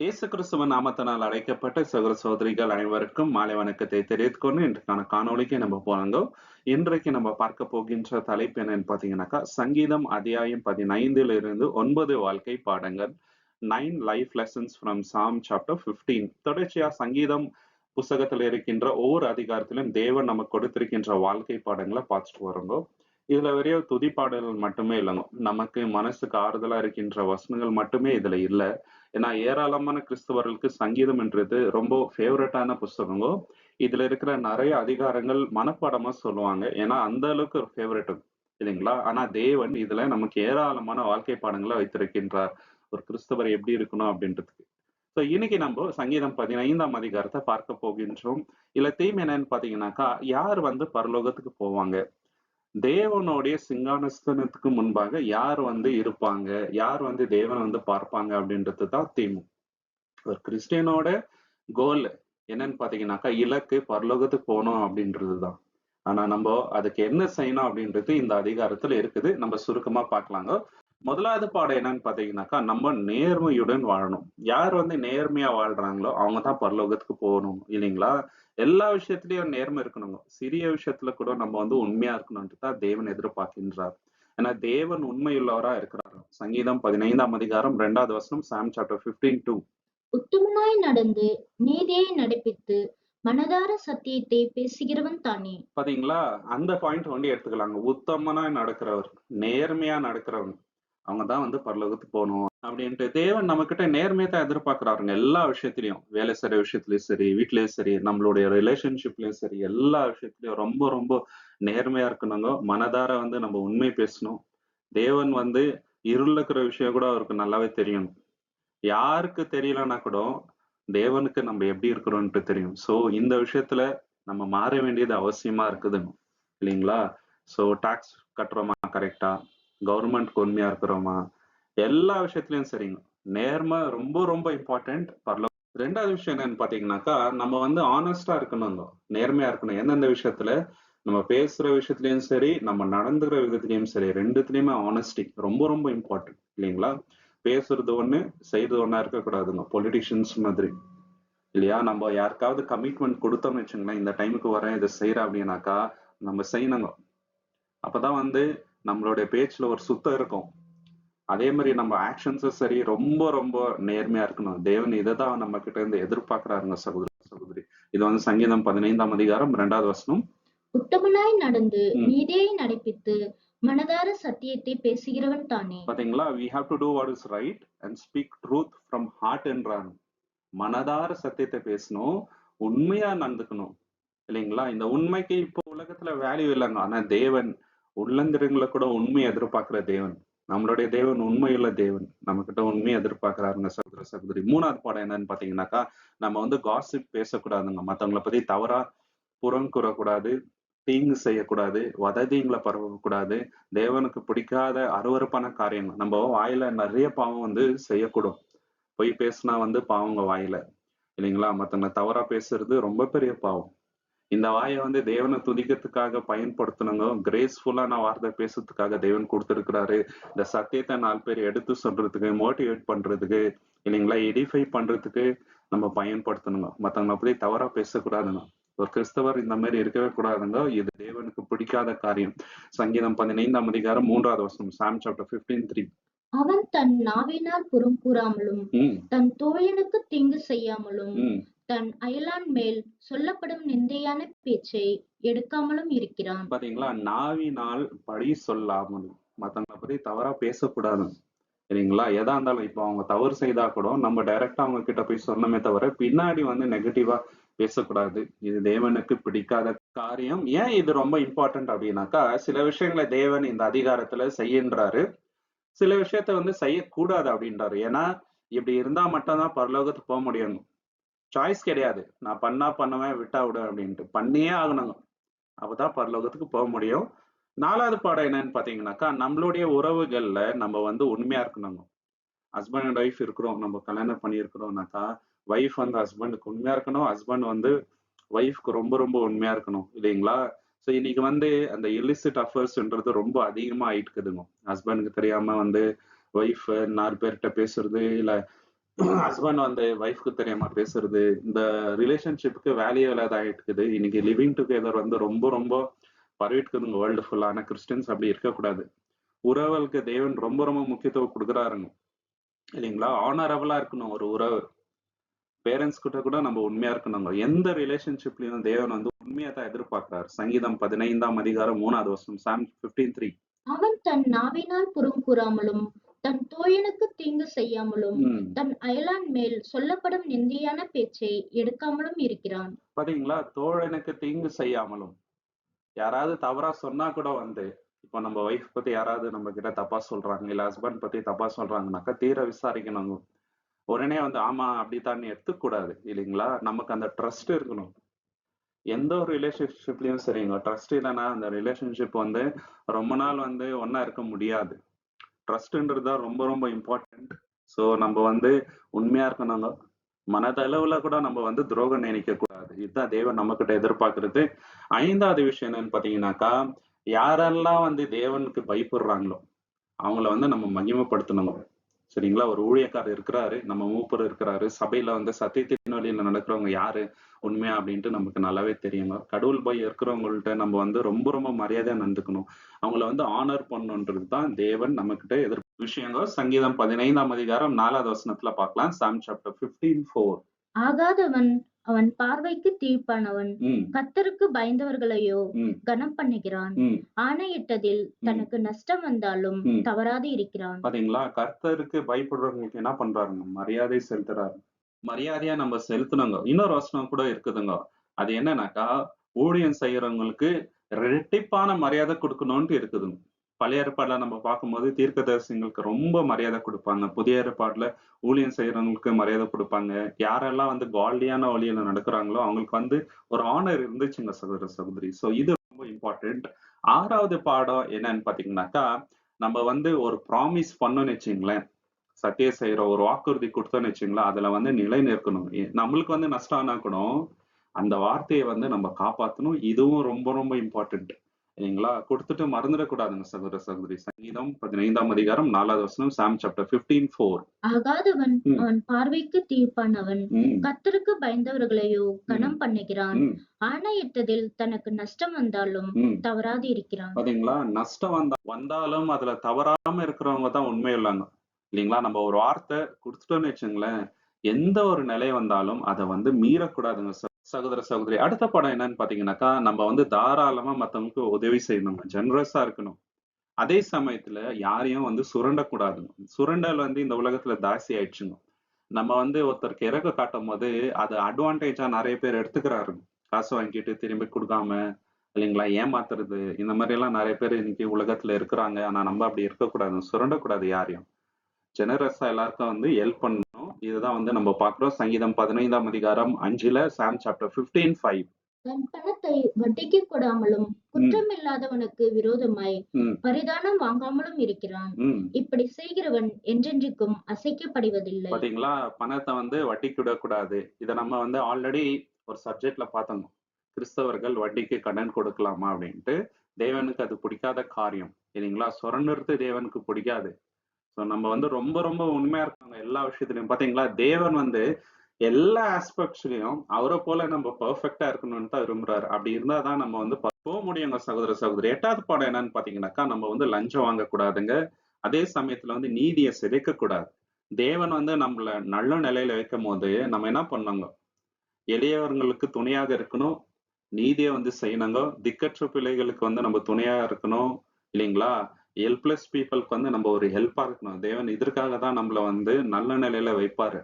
இயேசு கிறிஸ்துவின் நாமத்தினால் அழைக்கப்பட்ட சகோதர சகோதரிகள் அனைவருக்கும் மாலை வணக்கத்தை தெரிவித்துக் கொண்டு இன்றைக்கான காணொளிக்கு நம்ம போறாங்க. இன்றைக்கு நம்ம பார்க்க போகின்ற தலைப்பு என்னன்னு பாத்தீங்கன்னாக்கா, சங்கீதம் அத்தியாயம் 15 இருந்து 9 வாழ்க்கை பாடங்கள், 9 life lessons from Sam chapter 15. தொடர்ச்சியா சங்கீதம் புஸ்தகத்தில் இருக்கின்ற ஒவ்வொரு அதிகாரத்திலும் தேவன் நமக்கு கொடுத்திருக்கின்ற வாழ்க்கை பாடங்களை பார்த்துட்டு வரோங்க. இதுல வெறும் துதி பாடல்கள் மட்டுமே இல்லைங்க, நமக்கு மனசுக்கு ஆறுதலா இருக்கின்ற வசனங்கள் மட்டுமே இதுல இல்ல. ஏன்னா ஏராளமான கிறிஸ்தவர்களுக்கு சங்கீதம் என்றது ரொம்ப ஃபேவரட்டான புஸ்தகங்கோ. இதுல இருக்கிற நிறைய அதிகாரங்கள் மனப்பாடமா சொல்லுவாங்க, ஏன்னா அந்த அளவுக்கு ஒரு ஃபேவரட் இல்லைங்களா. ஆனா தேவன் இதுல நமக்கு ஏராளமான வாழ்க்கை பாடங்களை வைத்திருக்கின்றார், ஒரு கிறிஸ்தவர் எப்படி இருக்கணும் அப்படின்றதுக்கு. ஸோ இன்னைக்கு நம்ம சங்கீதம் 15ஆம் அதிகாரத்தை பார்க்க போகின்றோம். இல்ல தீம் என்னன்னு பாத்தீங்கன்னாக்கா, யார் பரலோகத்துக்கு போவாங்க, தேவனுடைய சிங்கானஸ்தனத்துக்கு முன்பாக யார் இருப்பாங்க, யார் தேவனை பார்ப்பாங்க அப்படின்றது தான் தீம். ஒரு கிறிஸ்டியனோட கோல் என்னன்னு பாத்தீங்கன்னாக்கா, இலக்கு பரலோகத்துக்கு போகணும் அப்படின்றதுதான். ஆனா நம்ம அதுக்கு என்ன செய்யணும் அப்படின்றது இந்த அதிகாரத்துல இருக்குது. நம்ம சுருக்கமா பார்க்கலாங்க. முதலாவது பாடம் என்னன்னு பாத்தீங்கன்னாக்கா, நம்ம நேர்மையுடன் வாழணும். யார் நேர்மையா வாழ்றாங்களோ அவங்க தான் பரலோகத்துக்கு போகணும் இல்லைங்களா. எல்லா விஷயத்திலயும் நேர்மை இருக்கணுங்க. சிறிய விஷயத்துல கூட நம்ம உண்மையா இருக்கணும்ட்டு தான் தேவன் எதிர்பார்க்கின்றார். ஏன்னா தேவன் உண்மையுள்ளவரா இருக்கிறார். சங்கீதம் 15ஆம் அதிகாரம் 2வது வசனம், சாம் சாப்டர் 15:2. உத்தமனாய் நடந்து நீதியை நடப்பித்து மனதார சத்தியத்தை பேசுகிறவன் தானே. பாத்தீங்களா, அந்த பாயிண்ட் எடுத்துக்கலாங்க. உத்தமனாய் நடக்கிறவர், நேர்மையா நடக்கிறவங்க, அவங்கதான் பரலோகத்துக்கு போகணும் அப்படின்ட்டு தேவன் நம்ம கிட்ட நேர்மையை தான் எதிர்பார்க்கிறாருங்க. எல்லா விஷயத்திலயும், வேலை செய்யற விஷயத்திலயும் சரி, வீட்லயும் சரி, நம்மளுடைய ரிலேஷன்ஷிப்லயும் சரி, எல்லா விஷயத்திலயும் ரொம்ப ரொம்ப நேர்மையா இருக்கணுங்க. மனதார நம்ம உண்மை பேசணும். தேவன் இருள் இருக்கிற விஷயம் கூட அவருக்கு நல்லாவே தெரியும். யாருக்கு தெரியலன்னா கூட தேவனுக்கு நம்ம எப்படி இருக்கிறோம்ட்டு தெரியும். சோ இந்த விஷயத்துல நம்ம மாற வேண்டியது அவசியமா இருக்குது இல்லைங்களா. சோ டாக்ஸ் கட்டுறோமா கரெக்டா, கவர்மெண்ட்க்கு உண்மையா இருக்கிறோமா, எல்லா விஷயத்துலயும் சரிங்க. நேர்மை ரொம்ப ரொம்ப இம்பார்ட்டன்ட். பரலோகம். ரெண்டாவது விஷயம் என்னன்னு பாத்தீங்கன்னாக்கா, நம்ம ஆனஸ்டா இருக்கணும், நேர்மையா இருக்கணும். எந்தெந்த விஷயத்துல நம்ம பேசுற விஷயத்துலயும் சரி, நம்ம நடந்துக்கிற விதத்துலயும் சரி, ரெண்டுத்துலயுமே ஆனஸ்டி ரொம்ப ரொம்ப இம்பார்ட்டன்ட் இல்லைங்களா. பேசுறது ஒண்ணு, செய்யறது ஒண்ணா இருக்கக்கூடாதுங்க. பொலிட்டிஷியன்ஸ் மாதிரி இல்லையா. நம்ம யாருக்காவது கமிட்மெண்ட் கொடுத்தோம்னு வச்சுங்களேன், இந்த டைமுக்கு வரேன் இதை செய்யறேன் அப்படின்னாக்கா நம்ம செய்யணுங்க. அப்பதான் நம்மளுடைய பேச்சுல ஒரு சுத்தம் இருக்கும். அதே மாதிரி நம்ம ஆக்ஷன்ஸும் சரி ரொம்ப ரொம்ப நேர்மையா இருக்கணும். தேவன் இதை தான் நம்ம கிட்ட இருந்து எதிர்பார்க்கிறாருங்க சகோதரி சகோதரி. இது சங்கீதம் 15ஆம் அதிகாரம் 2வது வசனம். உத்தமனாய் நடந்து நீதியை நடப்பித்து மனதார சத்தியத்தை பேசுகிறவன் தானே. பாத்தீங்களா, we have to do what is right and speak truth from heart என்றாங்க. மனதார சத்தியத்தை பேசணும், உண்மையா நடந்துக்கணும் இல்லைங்களா. இந்த உண்மைக்கு இப்போ உலகத்துல வேல்யூ இல்லைங்க. ஆனா தேவன் உள்ளந்திரங்களை கூட உண்மையை எதிர்பார்க்கிற தேவன். நம்மளுடைய தேவன் உண்மையுள்ள தேவன், நம்ம கிட்ட உண்மையை எதிர்பார்க்கிறாருங்க சகோதர சகோதரி. மூணாவது பாடம் என்னன்னு பாத்தீங்கன்னாக்கா, நம்ம காசிப் பேசக்கூடாதுங்க. மத்தவங்களை பத்தி தவறா புறம் கூறக்கூடாது, தீங்கு செய்யக்கூடாது, வதந்திங்களை பரவக்கூடாது. தேவனுக்கு பிடிக்காத அருவருப்பான காரியங்கள் நம்ம வாயில நிறைய பாவம் செய்யக்கூடும். பொய் பேசினா பாவங்க வாயில இல்லைங்களா. மத்தவங்க தவறா பேசுறது ரொம்ப பெரிய பாவம். இந்த வாயை தேவனை துதிக்கிறதுக்காக பயன்படுத்தணுங்க. கிரேஸ்ஃபுல்லான வார்த்தை பேசுறதுக்காக தேவன் கொடுத்திருக்கிறாரு. இந்த சத்தியத்தை 4 பேர் எடுத்து சொல்றதுக்கு, மோட்டிவேட் பண்றதுக்கு இல்லைங்களா, எடிஃபை பண்றதுக்கு நம்ம பயன்படுத்தணுங்க. மத்தவங்களை பத்தி தவறா பேசக்கூடாதுங்க. ஒரு கிறிஸ்தவர் இந்த மாதிரி இருக்கவே கூடாதுங்க. இது தேவனுக்கு பிடிக்காத காரியம். சங்கீதம் 15ஆம் அதிகாரம் 3வது வசனம், சாம் சாப்டர் 15:3. அவன் தன் நாவினால் புறம் கூறாமலும் தன் தோழனுக்கு தீங்கு செய்யாமலும் தன் அயலான் மேல் சொல்லப்படும் நிந்தையான பேச்சை எடுக்காமலும் இருக்கிறான். பாத்தீங்களா, நாவினால் பழி சொல்லாமலும், மத்தவங்களை பத்தி தவறா பேசக்கூடாது இல்லைங்களா. எதா இருந்தாலும் இப்போ அவங்க தவறு செய்தா கூட நம்ம டைரக்டா அவங்க கிட்ட போய் சொன்னமே தவிர பின்னாடி நெகட்டிவா பேசக்கூடாது. இது தேவனுக்கு பிடிக்காத காரியம். ஏன் இது ரொம்ப இம்பார்ட்டன்ட் அப்படின்னாக்கா, சில விஷயங்களை தேவன் இந்த அதிகாரத்துல செய்யன்றாரு, சில விஷயத்த செய்யக்கூடாது அப்படின்றாரு. ஏன்னா இப்படி இருந்தா மட்டும்தான் பரலோகத்துக்கு போக முடியும். சாய்ஸ் கிடையாது, நான் பண்ணா பண்ணுவேன், விட்டா விடுவேன் அப்படின்ட்டு பண்ணியே ஆகணுங்க. அப்பதான் பரலோகத்துக்கு போக முடியும். 4வது பாடம் என்னன்னு பாத்தீங்கன்னாக்கா, நம்மளுடைய உறவுகள்ல நம்ம உண்மையா இருக்கணுங்க. ஹஸ்பண்ட் அண்ட் ஒய்ஃப் இருக்கிறோம், நம்ம கல்யாணம் பண்ணியிருக்கிறோம்னாக்கா, ஒய்ஃப் ஹஸ்பண்டுக்கு உண்மையா இருக்கணும், ஹஸ்பண்ட் ஒய்ஃப்க்கு ரொம்ப ரொம்ப உண்மையா இருக்கணும் இல்லைங்களா. ஸோ இன்னைக்கு அந்த illicit அஃபேர்ஸ்ன்றது ரொம்ப அதிகமா ஆயிட்டு இருக்குதுங்க. ஹஸ்பண்டுக்கு தெரியாம ஒய்ஃப் 4 பேர்கிட்ட பேசுறது, இல்ல ஹஸ்பண்ட் வந்து ஒய்ஃப்க்கு தெரியாம பேசுறது, இந்த ரிலேஷன்ஷிப்க்கு வேல்யூ இல்லாத ஆயிட்டுக்குது. இன்னைக்கு லிவிங் டுகெதர் வந்து ரொம்ப ரொம்ப பரவிட்டுக்குதுங்க வேர்ல்டு ஃபுல்லா. ஆனா கிறிஸ்டியன்ஸ் அப்படி இருக்கக்கூடாது. உறவுகளுக்கு தேவன் ரொம்ப ரொம்ப முக்கியத்துவம் கொடுக்குறாருங்க. இல்லைங்களா? ஆனரபிளா இருக்கணும் ஒரு உறவு. பேரண்ட்ஸ் கிட்ட கூட நம்ம உண்மையா இருக்கணுங்க. எந்த ரிலேஷன்ஷிப்லயும் தேவன் வந்து உண்மையா தான் எதிர்பார்க்கிறார். சங்கீதம் 15ஆம் அதிகாரம் 3வது வசனம், சாம் 15:3. அவன் தன் நாவினால் புறங்கூறாமலும் தன் தோழனுக்கு தீங்கு செய்யாமலும் தன் அயலான் மேல் சொல்லப்படும் நிந்தையான பேச்சை எடுக்காமலும் இருக்கிறான். பாத்தீங்களா? தோழனுக்கு தீங்கு செய்யாமலும். யாராவது தவறா சொன்னா கூட வந்து, இப்போ நம்ம ஒய்ஃப் பத்தி யாராவது நம்ம கிட்ட தப்பா சொல்றாங்க, இல்ல ஹஸ்பண்ட் பத்தி தப்பா சொல்றாங்கனாக்கா தீர விசாரிக்கணுங்க. உடனே வந்து ஆமா அப்படித்தான் எடுத்துக்க கூடாது. இல்லைங்களா? நமக்கு அந்த ட்ரஸ்ட் இருக்கணும். எந்த ஒரு ரிலேஷன்ஷிப்லயும் சரிங்க, ட்ரஸ்ட் இல்லைன்னா அந்த ரிலேஷன்ஷிப் வந்து ரொம்ப நாள் வந்து ஒண்ணா இருக்க முடியாது. ட்ரஸ்ட்ன்றது தான் ரொம்ப ரொம்ப இம்பார்ட்டன்ட். ஸோ நம்ம வந்து உண்மையா இருக்கணுங்க. மனதளவுல கூட நம்ம வந்து துரோகம் நினைக்க கூடாது. இதுதான் தேவன் நம்ம கிட்ட எதிர்பார்க்கிறது. 5வது விஷயம் என்னன்னு பாத்தீங்கன்னாக்கா, யாரெல்லாம் வந்து தேவனுக்கு பயப்படுறாங்களோ அவங்கள வந்து நம்ம மகிமைப்படுத்தணும். சரிங்களா? ஒரு ஊழியக்காரர் இருக்கிறாரு, நம்ம மூப்பர் இருக்கிறாரு, சபையில வந்து சத்தியத்தின் வழியில நடக்கிறவங்க யாரு உண்மையா அப்படின்ட்டு நமக்கு நல்லாவே தெரியுங்க. கடவுள் பயம் இருக்கிறவங்கள்ட்ட நம்ம வந்து ரொம்ப ரொம்ப மரியாதையா நடந்துக்கணும். அவங்கள வந்து ஆனர் பண்ணணுன்றது தான் தேவன் நம்ம கிட்ட விஷயங்க. சங்கீதம் 15ஆம் அதிகாரம் 4வது வசனத்துல பார்க்கலாம். சாம் சாப்டர் 15:4. ஆகாதவன் அவன் பார்வைக்கு தீர்ப்பானவன் கர்த்தருக்கு பயந்தவர்களையோ கனம் பண்ணுகிறான். ஆணையிட்டதில் தனக்கு நஷ்டம் வந்தாலும் தவறாது இருக்கிறான். பாத்தீங்களா? கர்த்தருக்கு பயப்படுறவங்களுக்கு என்ன பண்றாருங்க? மரியாதை செலுத்துறாரு. மரியாதையா நம்ம செலுத்தணுங்க. இன்னொரு வசனம் கூட இருக்குதுங்க. அது என்னன்னாக்கா, ஊழியம் செய்யறவங்களுக்கு ரெட்டிப்பான மரியாதை கொடுக்கணும்ட்டு இருக்குதுங்க. பழைய ஏற்பாடுல நம்ம பார்க்கும்போது தீர்க்கதரிசிங்களுக்கு ரொம்ப மரியாதை கொடுப்பாங்க. புதிய ஏற்பாடுல ஊழியம் செய்யறவங்களுக்கு மரியாதை கொடுப்பாங்க. யாரெல்லாம் வந்து காட்லியான வழியில நடக்கிறாங்களோ அவங்களுக்கு வந்து ஒரு ஆனர் இருந்துச்சுங்க சகோதர சகோதரி. சோ இது ரொம்ப இம்பார்ட்டன்ட். 6வது பாடம் என்னன்னு பாத்தீங்கன்னாக்கா, நம்ம வந்து ஒரு ப்ராமிஸ் பண்ணோம்னு வச்சுங்களேன், சத்தியம் செய்யற ஒரு வாக்குறுதி கொடுத்தோம்னு வச்சுங்களேன், அதுல வந்து நிலை நிற்கணும். நம்மளுக்கு வந்து நஷ்டம் ஆனா கூட அந்த வார்த்தையை வந்து நம்ம காப்பாத்தணும். இதுவும் ரொம்ப ரொம்ப இம்பார்ட்டன்ட். இல்லைங்களா? கொடுத்துட்டு மறந்துடக்கூடாதுங்க சகோதர சகோதரி. சங்கீதம் 15ஆம் அதிகாரம் 4வது வசனம், சாம் சாப்டர் 15:4. ஆகாதவன் அவன் பார்வைக்கு தீர்ப்பானவன் கர்த்தருக்கு பயந்தவர்களையோ கனம் பண்ணுகிறான். ஆணையிட்டதில் தனக்கு நஷ்டம் வந்தாலும் தவறாது இருக்கிறான். பாத்தீங்களா? நஷ்டம் வந்தாலும் அதுல தவறாம இருக்கிறவங்க தான் உண்மை இல்லைங்க. இல்லைங்களா? நம்ம ஒரு வார்த்தை கொடுத்துட்டோம்னு வச்சுங்களேன், எந்த ஒரு நிலை வந்தாலும் அதை வந்து மீறக்கூடாதுங்க சகோதர சகோதரி. அடுத்த படம் என்னன்னு பாத்தீங்கன்னாக்கா, நம்ம வந்து தாராளமா மத்தவங்களுக்கு உதவி செய்யணும், ஜெனரஸா இருக்கணும். அதே சமயத்துல யாரையும் வந்து சுரண்டக்கூடாதுங்க. சுரண்டல் வந்து இந்த உலகத்துல ஜாஸ்தி ஆயிடுச்சுங்க. நம்ம வந்து ஒருத்தருக்கு இறக்க காட்டும் போது அது அட்வான்டேஜா நிறைய பேர் எடுத்துக்கிறாருங்க. காசு வாங்கிட்டு திரும்பி கொடுக்காம, இல்லைங்களா, ஏமாத்துறது, இந்த மாதிரி எல்லாம் நிறைய பேர் இன்னைக்கு உலகத்துல இருக்கிறாங்க. ஆனா நம்ம அப்படி இருக்கக்கூடாது, சுரண்டக்கூடாது யாரையும். ஜெனரஸா எல்லாருக்கும் வந்து ஹெல்ப் பண்ணணும். இதுதான் வந்து நம்ம பார்க்கிறோம். சங்கீதம் 15ஆம் அதிகாரம் 5ல சாம் சாப்டர் 15:5. தன் பணத்தை வட்டிக்கு கொடாமலும் குற்றமில்லாதவனுக்கு விரோதமாய் பரிதானம் வாங்காமலும் இருக்கிறான். இப்படி செய்கிறவன் என்றென்றைக்கும் அசைக்கப்படுவதில்லை. பாத்தீங்களா? பணத்தை வந்து வட்டிக்கு விடக்கூடாது. இதை நம்ம வந்து ஆல்ரெடி ஒரு சப்ஜெக்ட்ல பார்த்தோம். கிறிஸ்தவர்கள் வட்டிக்கு கடன் கொடுக்கலாமா அப்படின்ட்டு. தேவனுக்கு அது பிடிக்காத காரியம். இல்லைங்களா? சுரண்டுறது தேவனுக்கு பிடிக்காது. ஸோ நம்ம வந்து ரொம்ப ரொம்ப உண்மையா இருக்காங்க எல்லா விஷயத்துலயும். பாத்தீங்களா? தேவன் வந்து எல்லா ஆஸ்பெக்ட்ஸ்லயும் அவரை போல நம்ம பெர்ஃபெக்டா இருக்கணும்னு தான் விரும்புறாரு. அப்படி இருந்தாதான் நம்ம வந்து போக முடியுங்க சகோதர சகோதரி. 8வது பாடம் என்னன்னு பாத்தீங்கன்னாக்கா, நம்ம வந்து லஞ்சம் வாங்கக்கூடாதுங்க. அதே சமயத்துல வந்து நீதியை சிதைக்க கூடாது. தேவன் வந்து நம்மள நல்ல நிலையில வைக்கும் போது நம்ம என்ன பண்ணோங்க, எளியவர்களுக்கு துணையாக இருக்கணும், நீதியை வந்து செய்யணுங்க. திக்கற்ற பிள்ளைகளுக்கு வந்து நம்ம துணையா இருக்கணும். இல்லைங்களா? ஹெல்ப்லெஸ் பீப்புளுக்கு வந்து நம்ம ஒரு ஹெல்ப்பா இருக்கணும். தேவன் இதற்காக தான் நம்மள வந்து நல்ல நிலையில வைப்பாரு.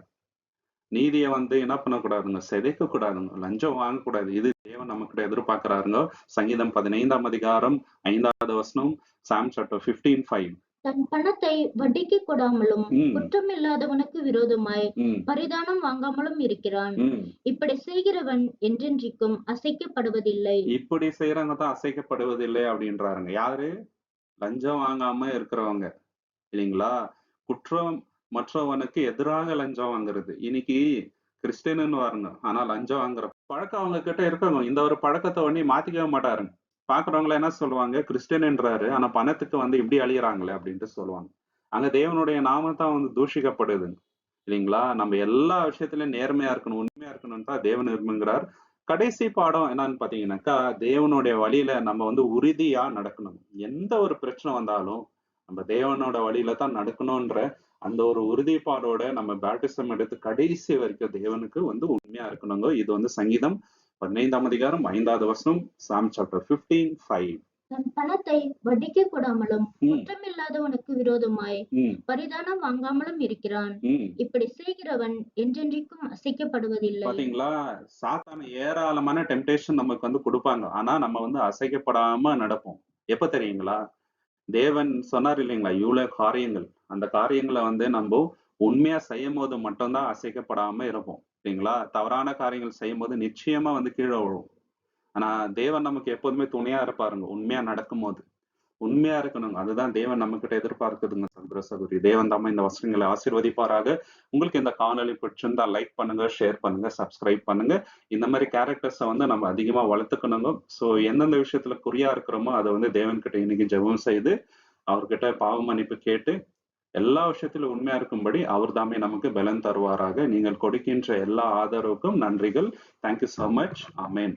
நீதியை வந்து என்ன பண்ணக்கூடாதுங்க, சிதைக்க கூடாதுங்க, லஞ்சம் வாங்கக்கூடாது. இது தேவன் நமக்கிட்ட எதிர்பார்க்கிறாருங்க. சங்கீதம் 15ஆம் அதிகாரம் 5வது வசனம், சாம் சாப்டர் 15:5. தன் பணத்தை வட்டிக்கு கொடாமலும் குற்றமில்லாதவனுக்கு விரோதமாய் பரிதானம் வாங்காமலும் இருக்கிறான். இப்படி செய்கிறவன் என்றென்றைக்கும் அசைக்கப்படுவதில்லை. இப்படி செய்யறவங்க தான் அசைக்கப்படுவதில்லை அப்படின்றாருங்க. யாரு? லஞ்சம் வாங்காம இருக்கிறவங்க. இல்லைங்களா? குற்றம் மற்றவனுக்கு எதிராக லஞ்சம் வாங்குறது. இன்னைக்கு கிறிஸ்டியன்னு வாருங்க, ஆனா லஞ்சம் வாங்குற பழக்கம் அவங்க கிட்ட இருக்கணும். இந்த ஒரு பழக்கத்தை உடனே மாத்திக்கவே மாட்டாருங்க. பாக்குறவங்கள என்ன சொல்லுவாங்க, கிறிஸ்டியன்ன்றாரு ஆனா பணத்துக்கு வந்து இப்படி அழியறாங்களே அப்படின்ட்டு சொல்லுவாங்க. அங்க தேவனுடைய நாமத்தான் வந்து தூஷிக்கப்படுதுங்க. இல்லைங்களா? நம்ம எல்லா விஷயத்திலயும் நேர்மையா இருக்கணும், உண்மையா இருக்கணும்னு தான் தேவன் விரும்புகிறார். கடைசி பாடம் என்னன்னு பாத்தீங்கன்னாக்கா, தேவனுடைய வழியில நம்ம வந்து உறுதியா நடக்கணும். எந்த ஒரு பிரச்சனை வந்தாலும், நம்ம தேவனோட வழியில தான் நடக்கணுன்ற அந்த ஒரு உறுதிப்பாடோட நம்ம பேப்டிசம் எடுத்து கடைசி வரைக்கும் தேவனுக்கு வந்து உண்மையா இருக்கணுங்க. இது வந்து சங்கீதம் 15ஆம் அதிகாரம் 5வது வசனம், சாம் சாப்டர் 15:5. தன் பணத்தை வட்டிக்கு கொடாமலும் ம், குற்றமில்லாதவனுக்கு விரோதமாய் ம், பரிதானம் வாங்காமலும் இருக்கிறான். ம். இப்படி செய்கிறவன் என்றென்றைக்கும் அசைக்கப்படுவதில்லை. பாத்தீங்களா? சாத்தான ஏராளமான டெம்ப்டேஷன் நமக்கு வந்து குடுப்பாங்க. ஆனா நம்ம வந்து அசைக்கப்படாம நடப்போம். எப்ப தெரியுங்களா? தேவன் சொன்னார் இல்லைங்களா? இவ்வளவு காரியங்கள். அந்த காரியங்கள வந்து நம்ப உண்மையா செய்யும்போது மட்டும் தான் அசைக்கப்படாம இருப்போம். இல்லைங்களா? தவறான காரியங்கள் செய்யும்போது நிச்சயமா வந்து கீழ விழுவோம். ஆனா தேவன் நமக்கு எப்போதுமே துணையா இருப்பாருங்க. உண்மையா நடக்கும்போது. உண்மையா இருக்கணுங்க. அதுதான் தேவன் நம்மகிட்ட எதிர்பார்க்குதுங்க சகோதர சகோதரி. தேவன் தாமே இந்த வசனங்களை ஆசீர்வதிப்பாராக. உங்களுக்கு இந்த காணொளி பிடிச்சிருந்தா லைக் பண்ணுங்க, ஷேர் பண்ணுங்க, சப்ஸ்கிரைப் பண்ணுங்க. இந்த மாதிரி கேரக்டர்ஸை வந்து நம்ம அதிகமா வளர்த்துக்கணுங்க. ஸோ எந்தெந்த விஷயத்துல குறியா இருக்கிறோமோ அதை வந்து தேவன் கிட்ட இன்னைக்கு ஜெபம் செய்து அவர்கிட்ட பாவ மன்னிப்பு கேட்டு எல்லா விஷயத்திலும் உண்மையா இருக்கும்படி அவர் தாமே நமக்கு பலன் தருவாராக. நீங்கள் கொடுக்கின்ற எல்லா ஆதரவுக்கும் நன்றிகள். Thank you so much. ஆமென்.